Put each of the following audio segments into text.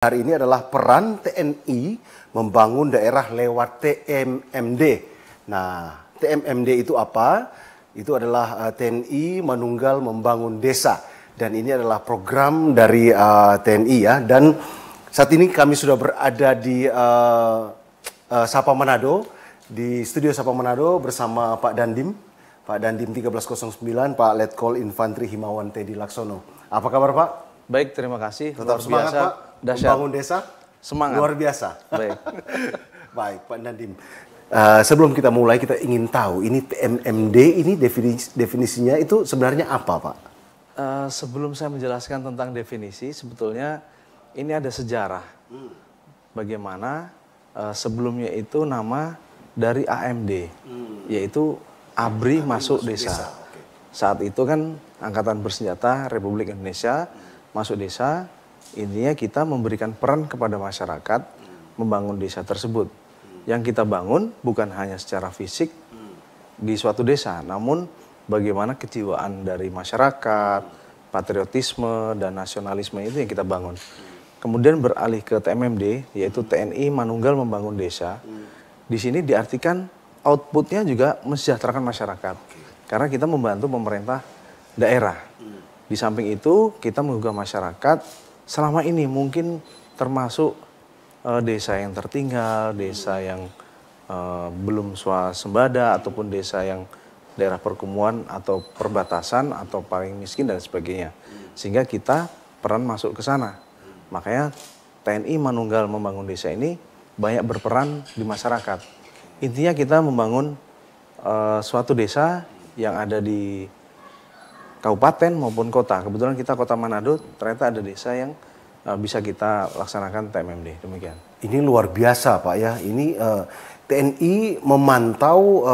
Hari ini adalah peran TNI membangun daerah lewat TMMD. Nah, TMMD itu apa? Itu adalah TNI Manunggal Membangun Desa. Dan ini adalah program dari TNI ya. Dan saat ini kami sudah berada di Sapa Manado, di studio Sapa Manado bersama Pak Dandim. Pak Dandim 1309, Pak Letkol Infantri Himawan Teddy Laksono. Apa kabar Pak? Baik, terima kasih. Tetap semangat Pak. Membangun desa semangat. Luar biasa. Baik. Baik, Pak Dandim. Sebelum kita mulai, kita ingin tahu ini TMMD ini definisinya itu sebenarnya apa, Pak? Sebelum saya menjelaskan tentang definisi, sebetulnya ini ada sejarah. Bagaimana sebelumnya itu nama dari AMD, yaitu ABRI Masuk Desa. Okay. Saat itu kan Angkatan Bersenjata Republik Indonesia masuk desa. Intinya kita memberikan peran kepada masyarakat membangun desa tersebut. Yang kita bangun bukan hanya secara fisik di suatu desa, namun bagaimana kejiwaan dari masyarakat, patriotisme dan nasionalisme itu yang kita bangun. Kemudian beralih ke TMMD, yaitu TNI Manunggal Membangun Desa. Di sini diartikan outputnya juga mensejahterakan masyarakat. Karena kita membantu pemerintah daerah. Di samping itu kita menggugah masyarakat selama ini mungkin termasuk desa yang tertinggal, desa yang belum swasembada, ataupun desa yang daerah perkumuan atau perbatasan atau paling miskin dan sebagainya. Sehingga kita peran masuk ke sana. Makanya TNI Manunggal Membangun Desa ini banyak berperan di masyarakat. Intinya kita membangun suatu desa yang ada di kabupaten maupun kota. Kebetulan kita kota Manado, ternyata ada desa yang bisa kita laksanakan TMMD. Demikian. Ini luar biasa Pak ya. Ini TNI memantau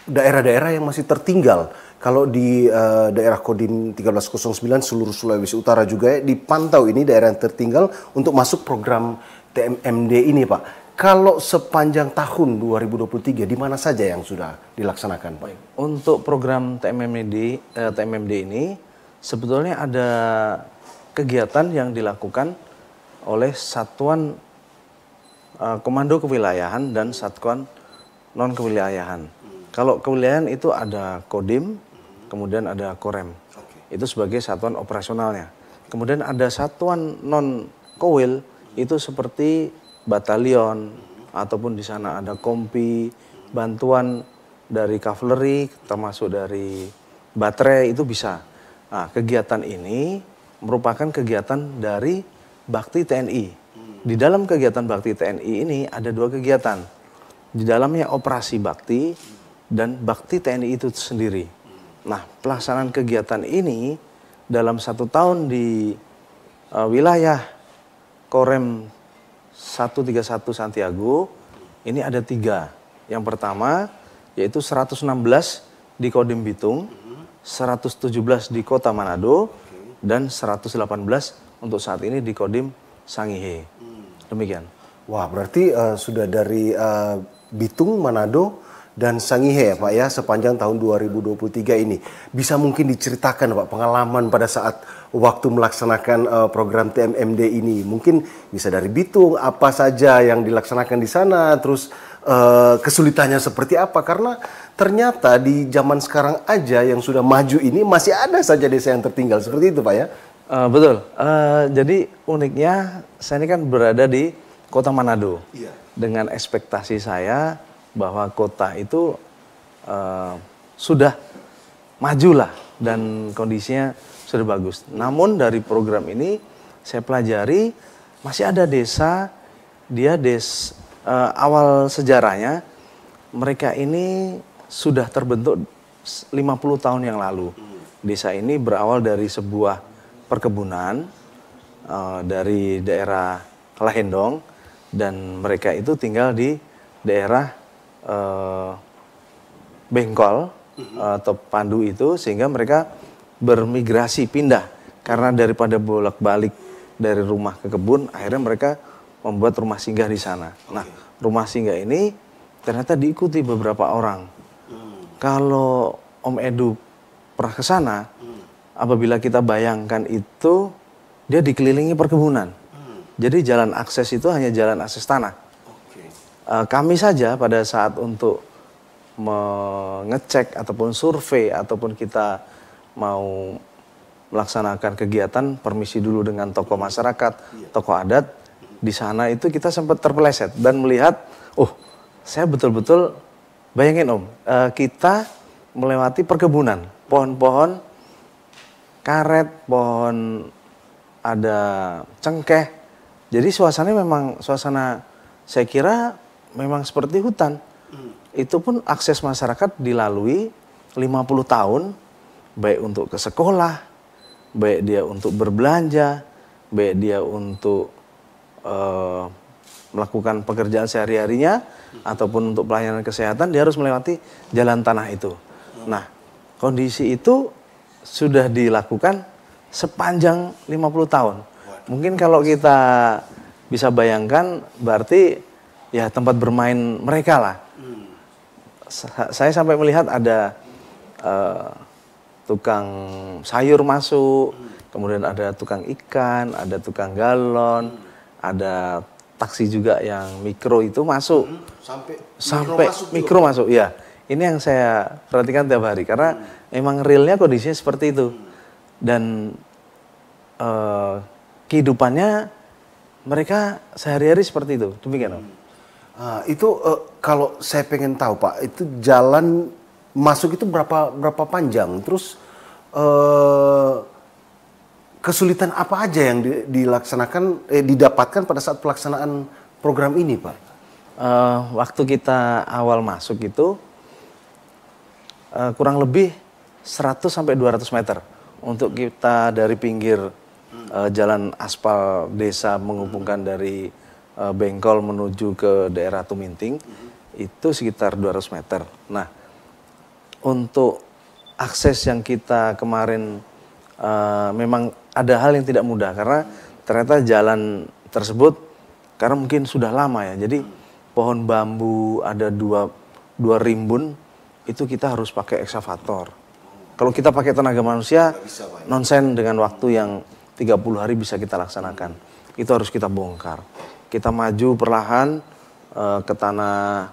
daerah-daerah yang masih tertinggal. Kalau di daerah Kodim 1309 seluruh Sulawesi Utara juga ya, dipantau ini daerah yang tertinggal untuk masuk program TMMD ini Pak. Kalau sepanjang tahun 2023, di mana saja yang sudah dilaksanakan, Pak? Untuk program TMMD ini, sebetulnya ada kegiatan yang dilakukan oleh Satuan Komando Kewilayahan dan Satuan Non-Kewilayahan. Kalau kewilayahan itu ada Kodim, kemudian ada Korem. Itu sebagai satuan operasionalnya. Kemudian ada Satuan Non-Kowil, itu seperti batalion, ataupun di sana ada kompi, bantuan dari kavaleri, termasuk dari baterai, itu bisa. Nah, kegiatan ini merupakan kegiatan dari Bakti TNI. Di dalam kegiatan Bakti TNI ini ada dua kegiatan. Di dalamnya operasi Bakti dan Bakti TNI itu sendiri. Nah, pelaksanaan kegiatan ini dalam 1 tahun di wilayah Korem 131 Santiago, ini ada 3. Yang pertama, yaitu 116 di Kodim Bitung, 117 di Kota Manado, dan 118 untuk saat ini di Kodim Sangihe. Demikian. Wah, berarti sudah dari Bitung, Manado, dan Sangihe ya Pak ya, sepanjang tahun 2023 ini. Bisa mungkin diceritakan Pak, pengalaman pada saat waktu melaksanakan program TMMD ini. Mungkin bisa dari Bitung, apa saja yang dilaksanakan di sana, terus kesulitannya seperti apa. Karena ternyata di zaman sekarang aja yang sudah maju ini masih ada saja desa yang tertinggal. Seperti itu Pak ya? Betul. Jadi uniknya saya ini kan berada di Kota Manado. Iya. Dengan ekspektasi saya bahwa kota itu sudah majulah dan kondisinya sudah bagus. Namun dari program ini saya pelajari masih ada desa, awal sejarahnya mereka ini sudah terbentuk 50 tahun yang lalu. Desa ini berawal dari sebuah perkebunan dari daerah Lahendong, dan mereka itu tinggal di daerah Bengkol atau Pandu itu, sehingga mereka bermigrasi pindah karena daripada bolak-balik dari rumah ke kebun, akhirnya mereka membuat rumah singgah di sana. Nah, rumah singgah ini ternyata diikuti beberapa orang. Kalau Om Edu pernah ke sana, apabila kita bayangkan itu dia dikelilingi perkebunan. Jadi jalan akses itu hanya jalan akses tanah. Kami saja pada saat untuk mengecek ataupun survei ataupun kita mau melaksanakan kegiatan, permisi dulu dengan tokoh masyarakat, tokoh adat, di sana itu kita sempat terpeleset dan melihat, saya betul-betul bayangin Om, kita melewati perkebunan, pohon-pohon karet, pohon ada cengkeh. Jadi suasananya memang suasana, saya kira memang seperti hutan. Itu pun akses masyarakat dilalui 50 tahun, baik untuk ke sekolah, baik dia untuk berbelanja, baik dia untuk melakukan pekerjaan sehari-harinya, ataupun untuk pelayanan kesehatan, dia harus melewati jalan tanah itu. Nah, kondisi itu sudah dilakukan sepanjang 50 tahun. Mungkin kalau kita bisa bayangkan, berarti ya tempat bermain mereka lah. Saya sampai melihat ada tukang sayur masuk, kemudian ada tukang ikan, ada tukang galon, ada taksi juga yang mikro itu masuk. Sampai mikro masuk, ya. Ini yang saya perhatikan tiap hari, karena emang realnya kondisinya seperti itu. Dan kehidupannya mereka sehari-hari seperti itu. Demikian, Om. Itu kalau saya pengen tahu Pak, itu jalan masuk itu berapa panjang? Terus kesulitan apa aja yang didapatkan pada saat pelaksanaan program ini Pak? Waktu kita awal masuk itu kurang lebih 100 sampai 200 meter untuk kita dari pinggir jalan aspal desa menghubungkan dari Bengkol menuju ke daerah Tuminting, itu sekitar 200 meter. Nah, untuk akses yang kita kemarin memang ada hal yang tidak mudah, karena ternyata jalan tersebut, karena mungkin sudah lama ya, jadi pohon bambu ada dua rimbun, itu kita harus pakai ekskavator. Kalau kita pakai tenaga manusia, nonsen dengan waktu yang 30 hari bisa kita laksanakan. Itu harus kita bongkar. Kita maju perlahan ke tanah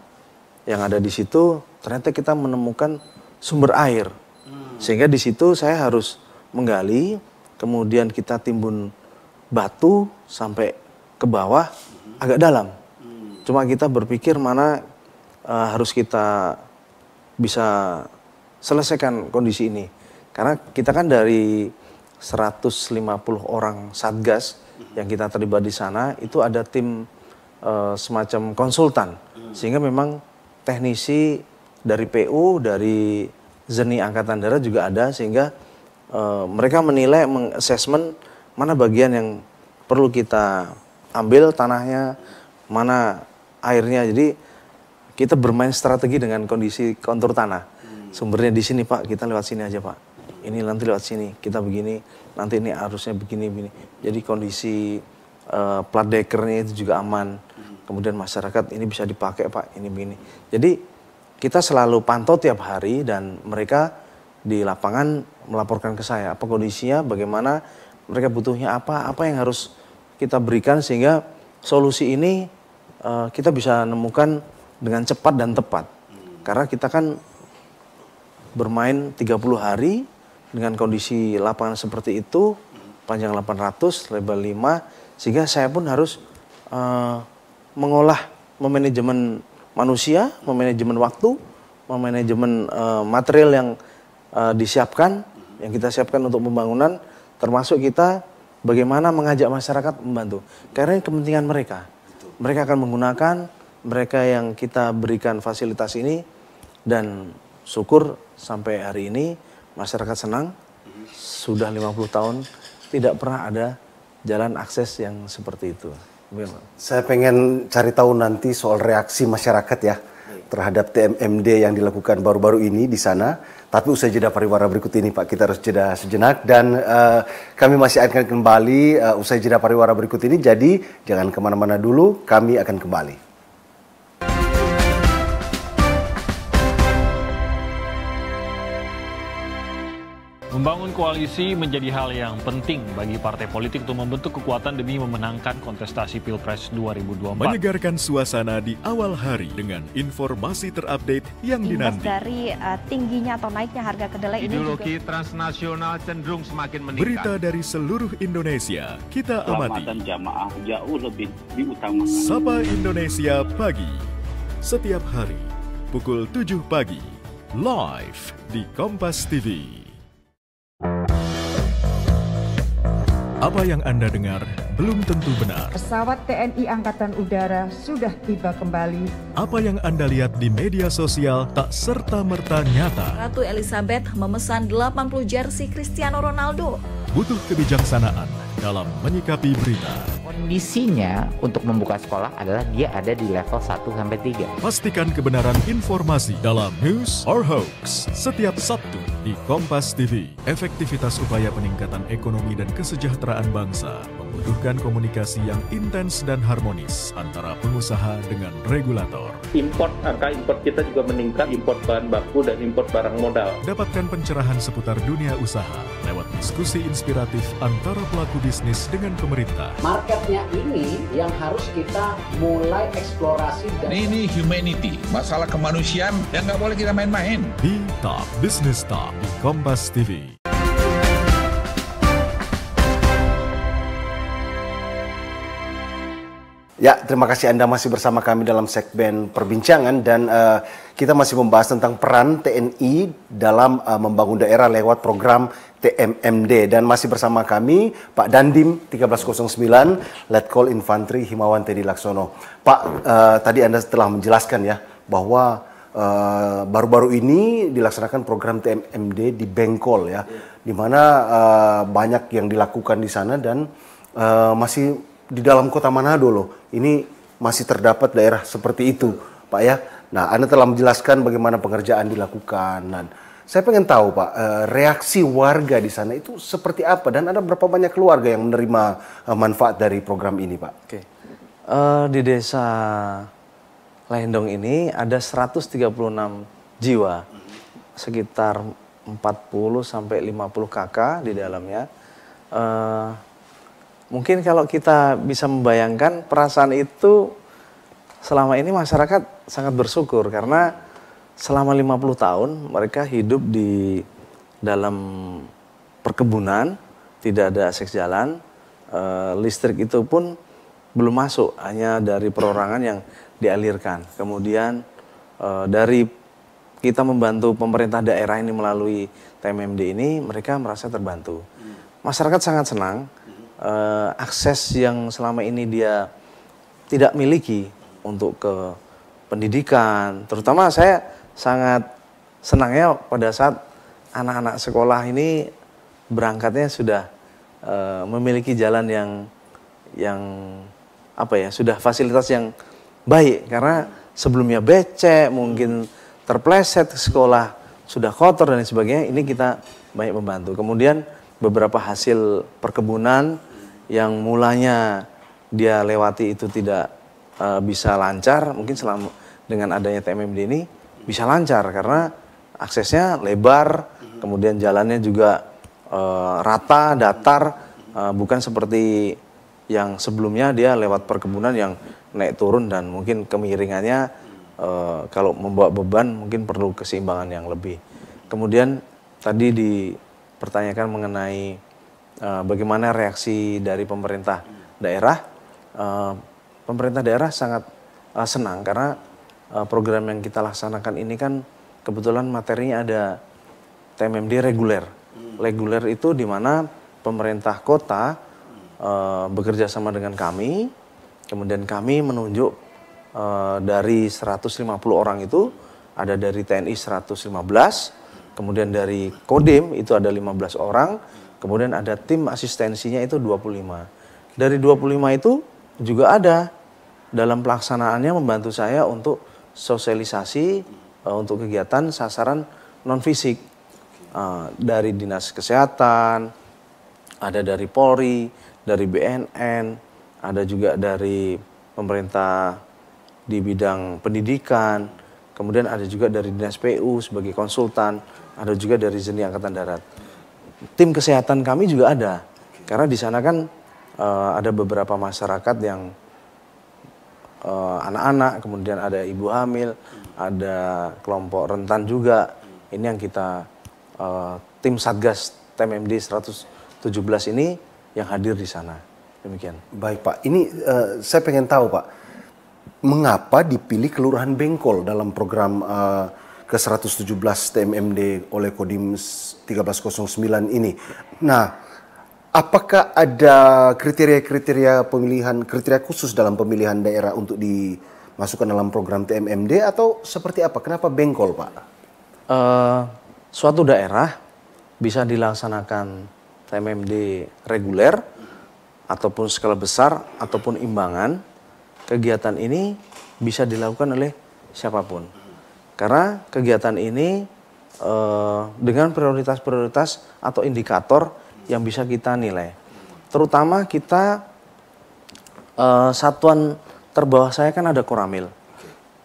yang ada di situ, ternyata kita menemukan sumber air. Sehingga di situ saya harus menggali, kemudian kita timbun batu sampai ke bawah agak dalam. Cuma kita berpikir mana harus kita bisa selesaikan kondisi ini. Karena kita kan dari 150 orang Satgas yang kita terlibat di sana, itu ada tim semacam konsultan. Sehingga memang teknisi dari PU, dari ZENI Angkatan Darat juga ada, sehingga mereka menilai, mengassessment mana bagian yang perlu kita ambil tanahnya, mana airnya. Jadi kita bermain strategi dengan kondisi kontur tanah. Sumbernya di sini Pak, kita lewat sini aja Pak. Ini nanti lewat sini, kita begini, nanti ini arusnya begini. Jadi kondisi plat dekernya itu juga aman. Kemudian masyarakat ini bisa dipakai Pak, ini begini. Jadi kita selalu pantau tiap hari dan mereka di lapangan melaporkan ke saya apa kondisinya, bagaimana mereka butuhnya apa yang harus kita berikan sehingga solusi ini kita bisa nemukan dengan cepat dan tepat. Karena kita kan bermain 30 hari dengan kondisi lapangan seperti itu, panjang 800, lebar 5, sehingga saya pun harus mengolah, memanajemen manusia, memanajemen waktu, memanajemen material yang disiapkan, yang kita siapkan untuk pembangunan, termasuk kita bagaimana mengajak masyarakat membantu. Karena ini kepentingan mereka. Mereka akan menggunakan, mereka yang kita berikan fasilitas ini, dan syukur sampai hari ini masyarakat senang, sudah 50 tahun tidak pernah ada jalan akses yang seperti itu. Saya pengen cari tahu nanti soal reaksi masyarakat ya terhadap TMMD yang dilakukan baru-baru ini di sana. Tapi usai jeda pariwara berikut ini Pak, kita harus jeda sejenak dan kami masih akan kembali usai jeda pariwara berikut ini. Jadi jangan kemana-mana dulu, kami akan kembali. Membangun koalisi menjadi hal yang penting bagi partai politik untuk membentuk kekuatan demi memenangkan kontestasi Pilpres 2024. Menyegarkan suasana di awal hari dengan informasi terupdate yang Imbas dinanti. dari tingginya atau naiknya harga kedelai ini Ideologi juga transnasional cenderung semakin meningkat. Berita dari seluruh Indonesia kita amati. Keselamatan jamaah jauh lebih diutamakan. Sapa Indonesia Pagi. Setiap hari pukul 7 pagi live di Kompas TV. Apa yang Anda dengar belum tentu benar. Pesawat TNI Angkatan Udara sudah tiba kembali. Apa yang Anda lihat di media sosial tak serta-merta nyata. Ratu Elizabeth memesan 80 jersey Cristiano Ronaldo. Butuh kebijaksanaan dalam menyikapi berita. Kondisinya untuk membuka sekolah adalah dia ada di level 1-3. Pastikan kebenaran informasi dalam News or Hoax setiap Sabtu di Kompas TV. Efektivitas upaya peningkatan ekonomi dan kesejahteraan bangsa membutuhkan komunikasi yang intens dan harmonis antara pengusaha dengan regulator. Angka import kita juga meningkat, import bahan baku dan import barang modal. Dapatkan pencerahan seputar dunia usaha lewat diskusi inspiratif antara pelaku bisnis dengan pemerintah. Marketnya ini yang harus kita mulai eksplorasi. Ini humanity, masalah kemanusiaan yang nggak boleh kita main-main. Di Top Business Talk di Kompas TV. Ya, terima kasih Anda masih bersama kami dalam segmen perbincangan dan kita masih membahas tentang peran TNI dalam membangun daerah lewat program TMMD dan masih bersama kami Pak Dandim 1309 Letkol Infantri Himawan Teddy Laksono. Pak, tadi Anda telah menjelaskan ya bahwa baru-baru ini dilaksanakan program TMMD di Bengkol ya, di mana banyak yang dilakukan di sana dan masih di dalam kota Manado loh. Ini masih terdapat daerah seperti itu, Pak ya. Nah, Anda telah menjelaskan bagaimana pengerjaan dilakukan. Dan saya pengen tahu, Pak, reaksi warga di sana itu seperti apa dan ada berapa banyak keluarga yang menerima manfaat dari program ini, Pak? Oke. Di desa Lendong ini ada 136 jiwa, sekitar 40 sampai 50 kakak di dalamnya. Mungkin kalau kita bisa membayangkan perasaan itu selama ini masyarakat sangat bersyukur karena selama 50 tahun mereka hidup di dalam perkebunan, tidak ada akses jalan, listrik itu pun belum masuk, hanya dari perorangan yang dialirkan. Kemudian dari kita membantu pemerintah daerah ini melalui TMMD ini, mereka merasa terbantu. Masyarakat sangat senang. Akses yang selama ini dia tidak miliki untuk ke pendidikan, terutama saya sangat senangnya pada saat anak-anak sekolah ini berangkatnya sudah memiliki jalan yang apa ya, sudah fasilitas yang baik karena sebelumnya becek, mungkin terpleset ke sekolah, sudah kotor dan sebagainya. Ini kita banyak membantu. Kemudian beberapa hasil perkebunan yang mulanya dia lewati itu tidak bisa lancar, mungkin selama dengan adanya TMMD ini bisa lancar karena aksesnya lebar, kemudian jalannya juga rata, datar, bukan seperti yang sebelumnya dia lewat perkebunan yang naik turun dan mungkin kemiringannya kalau membawa beban mungkin perlu keseimbangan yang lebih. Kemudian tadi dipertanyakan mengenai bagaimana reaksi dari pemerintah daerah. Pemerintah daerah sangat senang karena program yang kita laksanakan ini kan kebetulan materinya ada TMMD reguler. Reguler itu di mana pemerintah kota bekerja sama dengan kami, kemudian kami menunjuk dari 150 orang itu ada dari TNI 115, kemudian dari Kodim itu ada 15 orang, kemudian ada tim asistensinya itu 25. Dari 25 itu juga ada dalam pelaksanaannya membantu saya untuk sosialisasi untuk kegiatan sasaran non-fisik. Dari Dinas Kesehatan, ada dari Polri, dari BNN, ada juga dari pemerintah di bidang pendidikan, kemudian ada juga dari Dinas PU sebagai konsultan, ada juga dari ZENI Angkatan Darat. tim kesehatan kami juga ada. Karena di sana kan ada beberapa masyarakat yang anak-anak, kemudian ada ibu hamil, ada kelompok rentan juga. Ini yang kita tim Satgas TMMD 117 ini yang hadir di sana. Demikian. Baik Pak, ini saya pengen tahu Pak, mengapa dipilih Kelurahan Bengkol dalam program ke-117 TMMD oleh Kodim 1309 ini? Nah, apakah ada kriteria-kriteria pemilihan, kriteria khusus dalam pemilihan daerah untuk dimasukkan dalam program TMMD atau seperti apa? Kenapa Bengkol Pak? Suatu daerah bisa dilaksanakan TMMD reguler ataupun skala besar ataupun imbangan. Kegiatan ini bisa dilakukan oleh siapapun. Karena kegiatan ini dengan prioritas-prioritas atau indikator yang bisa kita nilai. Terutama kita satuan terbawah saya kan ada Koramil.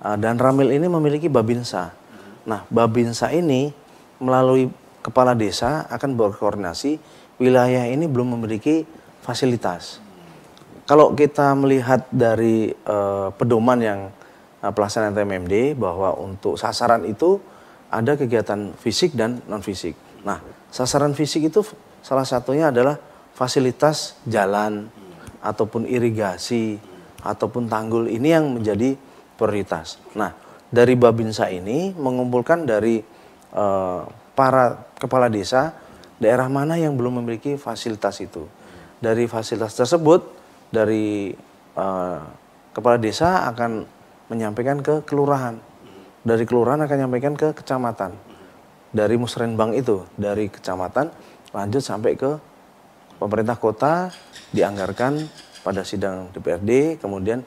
Dan Ramil ini memiliki Babinsa. Nah, Babinsa ini melalui kepala desa akan berkoordinasi, wilayah ini belum memiliki fasilitas. Kalau kita melihat dari pedoman yang pelaksanaan TMMD bahwa untuk sasaran itu ada kegiatan fisik dan non fisik. Nah, sasaran fisik itu salah satunya adalah fasilitas jalan ataupun irigasi ataupun tanggul, ini yang menjadi prioritas. Nah, dari Babinsa ini mengumpulkan dari para kepala desa daerah mana yang belum memiliki fasilitas itu. Dari fasilitas tersebut, dari kepala desa akan menyampaikan ke kelurahan. Dari kelurahan akan menyampaikan ke kecamatan. Dari musrenbang itu, dari kecamatan lanjut sampai ke pemerintah kota, dianggarkan pada sidang DPRD, kemudian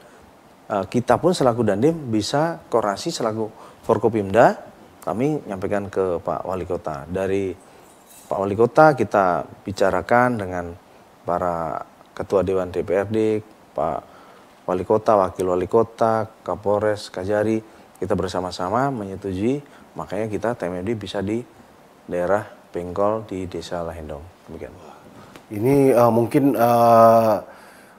kita pun selaku Dandim bisa koordinasi selaku Forkopimda, kami nyampaikan ke Pak Wali Kota. Dari Pak Wali Kota kita bicarakan dengan para Ketua Dewan DPRD, Pak Wali Kota, Wakil Wali Kota, Kapolres, Kajari, kita bersama-sama menyetujui, makanya kita TMMD bisa di daerah Bengkol di Desa Lahendong. Demikian. Ini mungkin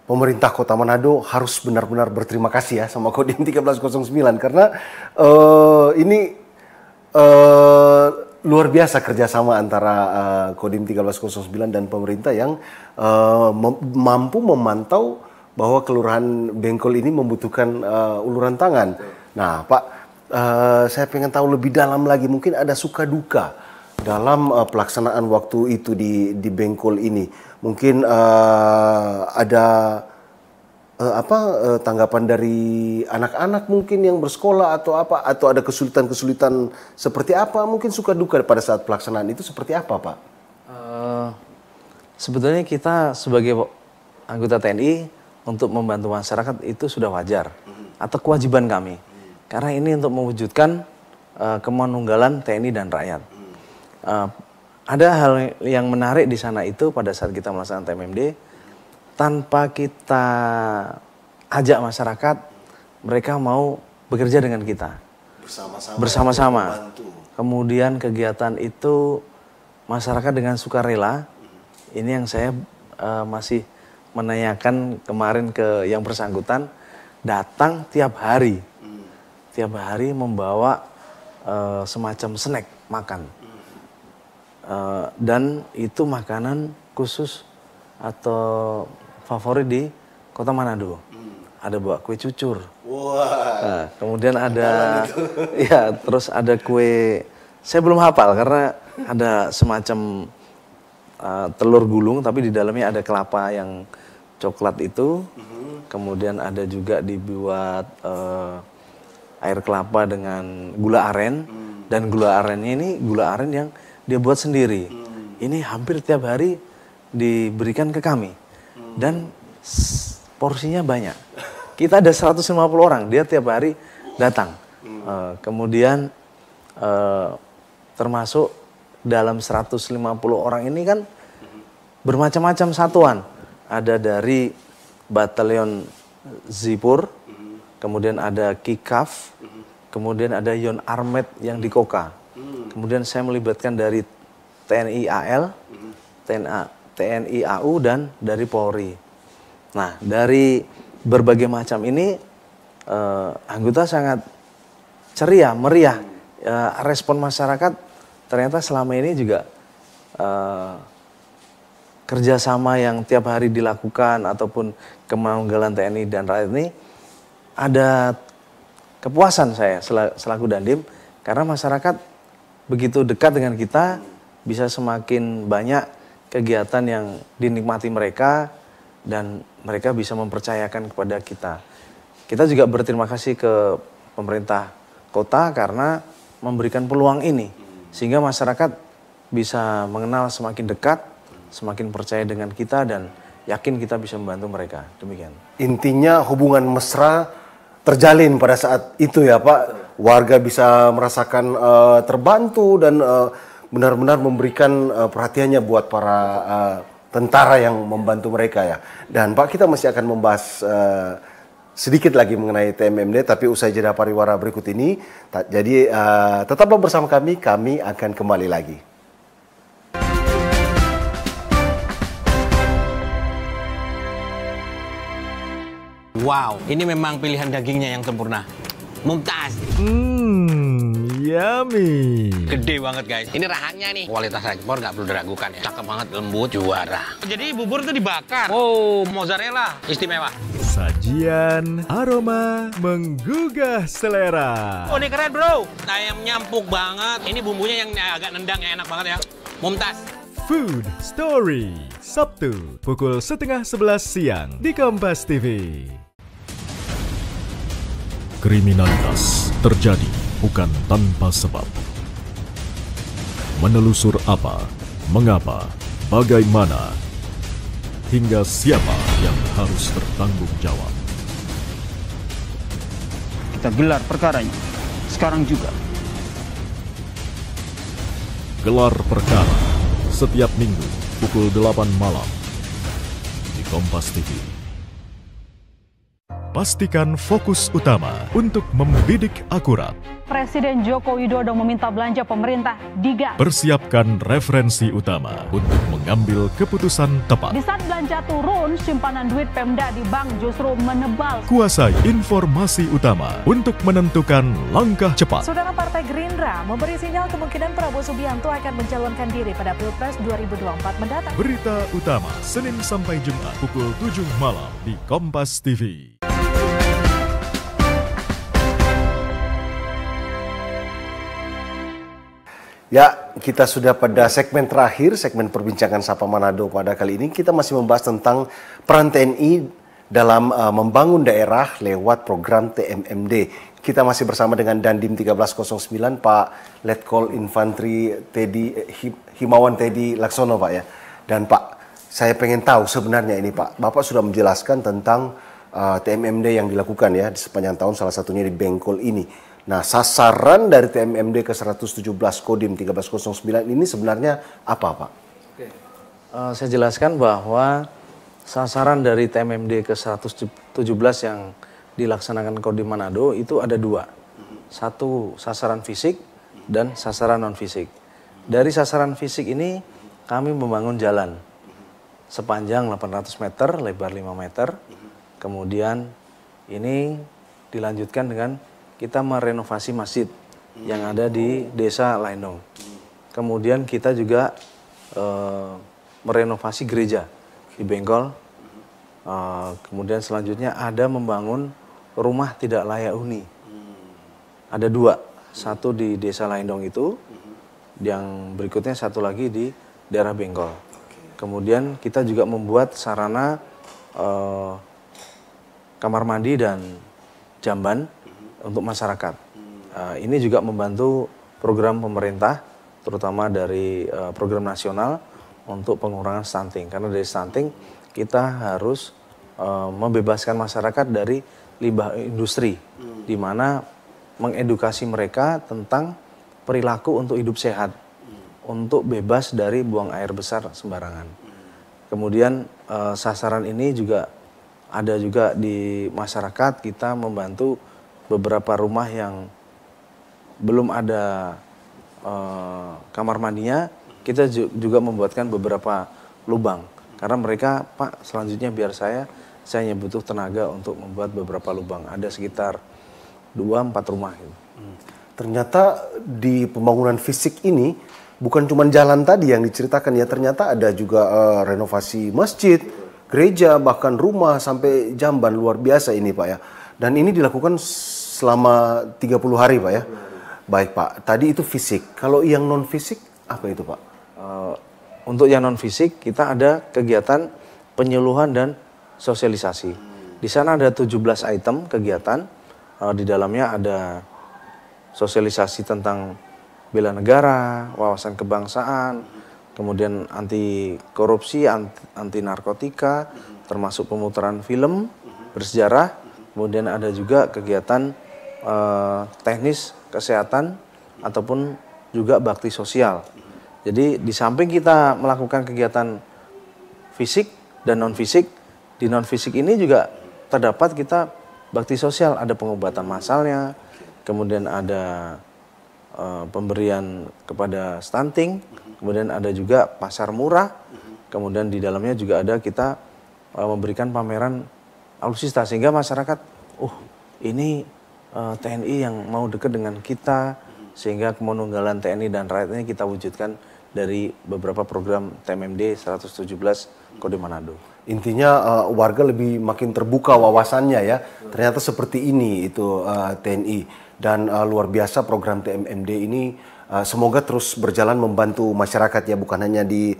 pemerintah Kota Manado harus benar-benar berterima kasih ya sama Kodim 1309 karena ini luar biasa kerjasama antara Kodim 1309 dan pemerintah yang mampu memantau bahwa Kelurahan Bengkol ini membutuhkan uluran tangan. Nah Pak, saya pengen tahu lebih dalam lagi, mungkin ada suka duka dalam pelaksanaan waktu itu di Bengkol ini. Mungkin ada tanggapan dari anak-anak mungkin yang bersekolah atau apa, atau ada kesulitan-kesulitan seperti apa, mungkin suka duka pada saat pelaksanaan itu seperti apa Pak? Sebetulnya kita sebagai anggota TNI untuk membantu masyarakat itu sudah wajar atau kewajiban kami. Karena ini untuk mewujudkan kemanunggalan TNI dan rakyat. Ada hal yang menarik di sana itu pada saat kita melaksanakan TMMD, tanpa kita ajak masyarakat, mereka mau bekerja dengan kita. Bersama-sama. Kemudian kegiatan itu masyarakat dengan sukarela, ini yang saya masih menanyakan kemarin ke yang bersangkutan, datang tiap hari. Tiap hari membawa semacam snack makan. Dan itu makanan khusus atau favorit di Kota Manado. Ada bawa kue cucur. Nah, kemudian ada ya, terus ada kue, saya belum hafal karena ada semacam telur gulung tapi di dalamnya ada kelapa yang coklat itu. Kemudian ada juga dibuat air kelapa dengan gula aren, dan gula arennya ini gula aren yang dia buat sendiri. Ini hampir tiap hari diberikan ke kami dan porsinya banyak. Kita ada 150 orang, dia tiap hari datang. Kemudian termasuk dalam 150 orang ini kan bermacam-macam satuan. Ada dari Batalion Zipur, kemudian ada Kikaf, kemudian ada Yon Armet yang di Koka. Kemudian saya melibatkan dari TNI AL, TNI AU dan dari Polri. Nah, dari berbagai macam ini anggota sangat ceria, meriah. Respon masyarakat ternyata selama ini juga kerjasama yang tiap hari dilakukan ataupun kemanunggalan TNI dan rakyat ini ada kepuasan saya selaku Dandim karena masyarakat begitu dekat dengan kita bisa semakin banyak kegiatan yang dinikmati mereka dan mereka bisa mempercayakan kepada kita. Kita juga berterima kasih ke pemerintah kota karena memberikan peluang ini sehingga masyarakat bisa mengenal semakin dekat, semakin percaya dengan kita dan yakin kita bisa membantu mereka. Demikian. Intinya hubungan mesra terjalin pada saat itu ya Pak. Warga bisa merasakan terbantu dan benar-benar memberikan perhatiannya buat para tentara yang membantu mereka ya. Dan Pak, kita masih akan membahas sedikit lagi mengenai TMMD, tapi usai jeda pariwara berikut ini. Jadi tetaplah bersama kami akan kembali lagi. Wow, ini memang pilihan dagingnya yang sempurna. Mumtaz. Yummy. Gede banget guys. Ini rahangnya nih. Kualitas ekspor nggak perlu diragukan ya. Cakep banget, lembut, juara. Jadi bubur itu dibakar. Oh, mozzarella. Istimewa. Sajian aroma menggugah selera. Oh, ini keren bro. Ayamnya empuk banget. Ini bumbunya yang agak nendang, yang enak banget ya. Mumtaz. Food Story. Sabtu, pukul 10:30 siang di Kompas TV. Kriminalitas terjadi bukan tanpa sebab. Menelusur apa, mengapa, bagaimana, hingga siapa yang harus bertanggung jawab. Kita gelar perkaranya, sekarang juga. Gelar perkara, setiap minggu, pukul 8 malam, di Kompas TV. Pastikan fokus utama untuk membidik akurat. Presiden Joko Widodo meminta belanja pemerintah digas. Persiapkan referensi utama untuk mengambil keputusan tepat. Di saat belanja turun, simpanan duit Pemda di bank justru menebal. Kuasai informasi utama untuk menentukan langkah cepat. Saudara Partai Gerindra memberi sinyal kemungkinan Prabowo Subianto akan mencalonkan diri pada Pilpres 2024 mendatang. Berita utama Senin sampai Jumat pukul 7 malam di Kompas TV. Ya, kita sudah pada segmen terakhir, segmen perbincangan Sapa Manado pada kali ini. Kita masih membahas tentang peran TNI dalam membangun daerah lewat program TMMD. Kita masih bersama dengan Dandim 1309, Pak Letkol Infantri Himawan Teddy Laksono, Pak ya. Dan Pak, saya pengen tahu sebenarnya ini Pak, Bapak sudah menjelaskan tentang TMMD yang dilakukan ya di sepanjang tahun, salah satunya di Bengkol ini. Nah, sasaran dari TMMD ke 117 Kodim 1309 ini sebenarnya apa, Pak? Oke. Saya jelaskan bahwa sasaran dari TMMD ke 117 yang dilaksanakan Kodim Manado itu ada dua. Satu sasaran fisik dan sasaran non-fisik. Dari sasaran fisik ini kami membangun jalan sepanjang 800 meter, lebar 5 meter. Kemudian ini dilanjutkan dengan kita merenovasi masjid yang ada di Desa Laindong. Kemudian kita juga merenovasi gereja di Bengkol. Kemudian selanjutnya ada membangun rumah tidak layak huni. Ada dua, satu di Desa Laindong itu, yang berikutnya satu lagi di daerah Bengkol. Kemudian kita juga membuat sarana kamar mandi dan jamban untuk masyarakat. Ini juga membantu program pemerintah, terutama dari program nasional untuk pengurangan stunting. Karena dari stunting kita harus membebaskan masyarakat dari limbah industri, di mana mengedukasi mereka tentang perilaku untuk hidup sehat, untuk bebas dari buang air besar sembarangan. Kemudian sasaran ini juga ada juga di masyarakat, kita membantu beberapa rumah yang belum ada kamar mandinya, kita juga membuatkan beberapa lubang. Karena mereka, Pak, selanjutnya biar saya hanya butuh tenaga untuk membuat beberapa lubang. Ada sekitar 2-4 rumah. Gitu. Ternyata di pembangunan fisik ini bukan cuma jalan tadi yang diceritakan ya, ternyata ada juga renovasi masjid, gereja, bahkan rumah sampai jamban. Luar biasa ini Pak ya. Dan ini dilakukan selama 30 hari Pak ya. Baik Pak, tadi itu fisik. Kalau yang non fisik apa itu Pak? Untuk yang non fisik kita ada kegiatan penyuluhan dan sosialisasi. Di sana ada 17 item kegiatan. Di dalamnya ada sosialisasi tentang bela negara, wawasan kebangsaan, kemudian anti korupsi, anti narkotika, termasuk pemutaran film bersejarah. Kemudian ada juga kegiatan teknis kesehatan ataupun juga bakti sosial. Jadi di samping kita melakukan kegiatan fisik dan non fisik, di non fisik ini juga terdapat kita bakti sosial, ada pengobatan massalnya, kemudian ada pemberian kepada stunting, kemudian ada juga pasar murah, kemudian di dalamnya juga ada kita memberikan pameran alutsista sehingga masyarakat, ini TNI yang mau dekat dengan kita, sehingga kemanunggalan TNI dan rakyatnya kita wujudkan dari beberapa program TMMD 117 Kode Manado. Intinya warga lebih makin terbuka wawasannya ya. Ternyata seperti ini itu TNI. Dan luar biasa program TMMD ini semoga terus berjalan membantu masyarakat ya, bukan hanya di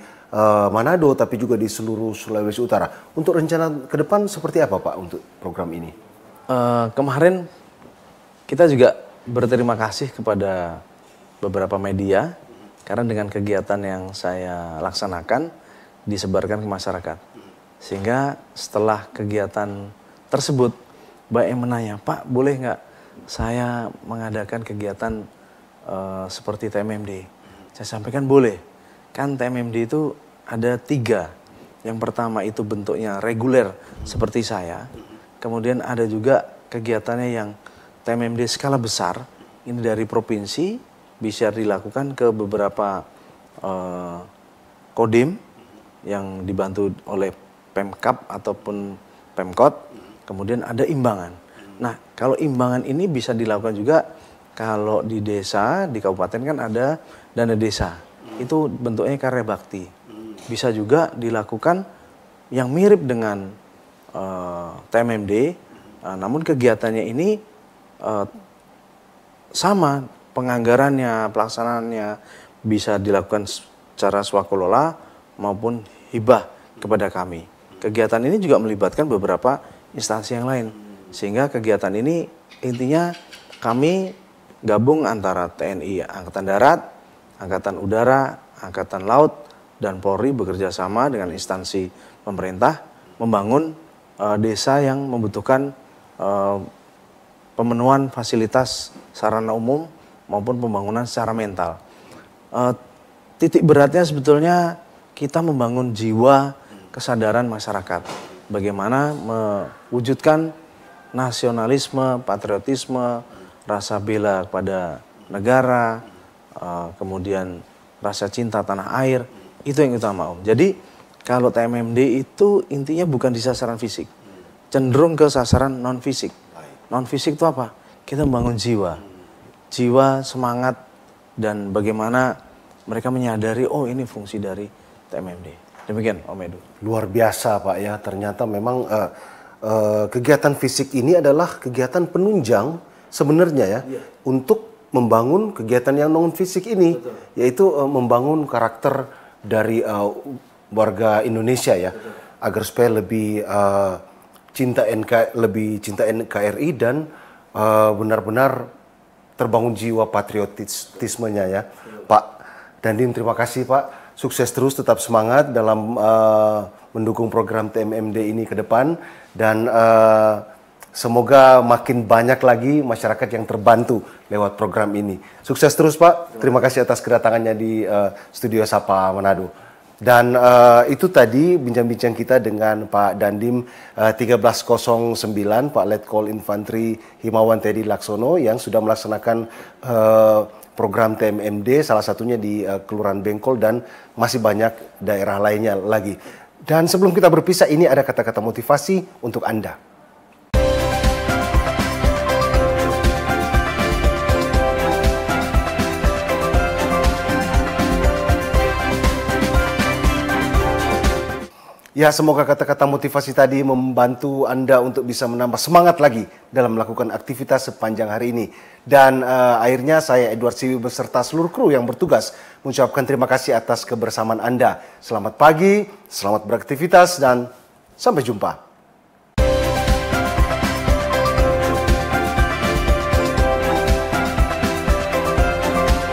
Manado tapi juga di seluruh Sulawesi Utara. Untuk rencana ke depan seperti apa Pak untuk program ini? Kemarin kita juga berterima kasih kepada beberapa media karena dengan kegiatan yang saya laksanakan disebarkan ke masyarakat. Sehingga setelah kegiatan tersebut banyak yang menanya, Pak boleh nggak saya mengadakan kegiatan seperti TMMD? Saya sampaikan boleh. Kan TMMD itu ada 3. Yang pertama itu bentuknya reguler seperti saya. Kemudian ada juga kegiatannya yang TMMD skala besar. Ini dari provinsi bisa dilakukan ke beberapa kodim yang dibantu oleh Pemkab ataupun Pemkot. Kemudian ada imbangan. Nah, kalau imbangan ini bisa dilakukan juga kalau di desa, di kabupaten kan ada dana desa. Itu bentuknya karya bakti. Bisa juga dilakukan yang mirip dengan TMMD, namun kegiatannya ini sama, penganggarannya, pelaksanaannya bisa dilakukan secara swakelola maupun hibah kepada kami. Kegiatan ini juga melibatkan beberapa instansi yang lain. Sehingga kegiatan ini intinya kami gabung antara TNI Angkatan Darat, Angkatan Udara, Angkatan Laut, dan Polri bekerja sama dengan instansi pemerintah membangun desa yang membutuhkan pemenuhan fasilitas sarana umum maupun pembangunan secara mental. Titik beratnya sebetulnya kita membangun jiwa kesadaran masyarakat. Bagaimana mewujudkan nasionalisme, patriotisme, rasa bela kepada negara, kemudian rasa cinta tanah air, itu yang utama Om. Jadi kalau TMMD itu intinya bukan di sasaran fisik, cenderung ke sasaran non fisik. Non fisik itu apa? Kita membangun jiwa, jiwa, semangat, dan bagaimana mereka menyadari, oh ini fungsi dari TMMD. Demikian Om Edu. Luar biasa Pak ya, ternyata memang kegiatan fisik ini adalah kegiatan penunjang sebenarnya ya, untuk membangun kegiatan yang non fisik ini. Betul. Yaitu membangun karakter dari warga Indonesia ya. Betul. Agar supaya lebih cinta NKRI dan benar-benar terbangun jiwa patriotismenya ya. Betul. Pak Dandim, terima kasih Pak. Sukses terus, tetap semangat dalam mendukung program TMMD ini ke depan. Dan semoga makin banyak lagi masyarakat yang terbantu lewat program ini. Sukses terus Pak. Terima kasih atas kedatangannya di Studio Sapa Manado. Dan itu tadi bincang-bincang kita dengan Pak Dandim 1309, Pak Letkol Infantri Himawan Teddy Laksono yang sudah melaksanakan program TMMD, salah satunya di Kelurahan Bengkol dan masih banyak daerah lainnya lagi. Dan sebelum kita berpisah, ini ada kata-kata motivasi untuk Anda. Ya, semoga kata-kata motivasi tadi membantu Anda untuk bisa menambah semangat lagi dalam melakukan aktivitas sepanjang hari ini. Dan akhirnya saya Edward Siwi beserta seluruh kru yang bertugas mengucapkan terima kasih atas kebersamaan Anda. Selamat pagi, selamat beraktivitas, dan sampai jumpa.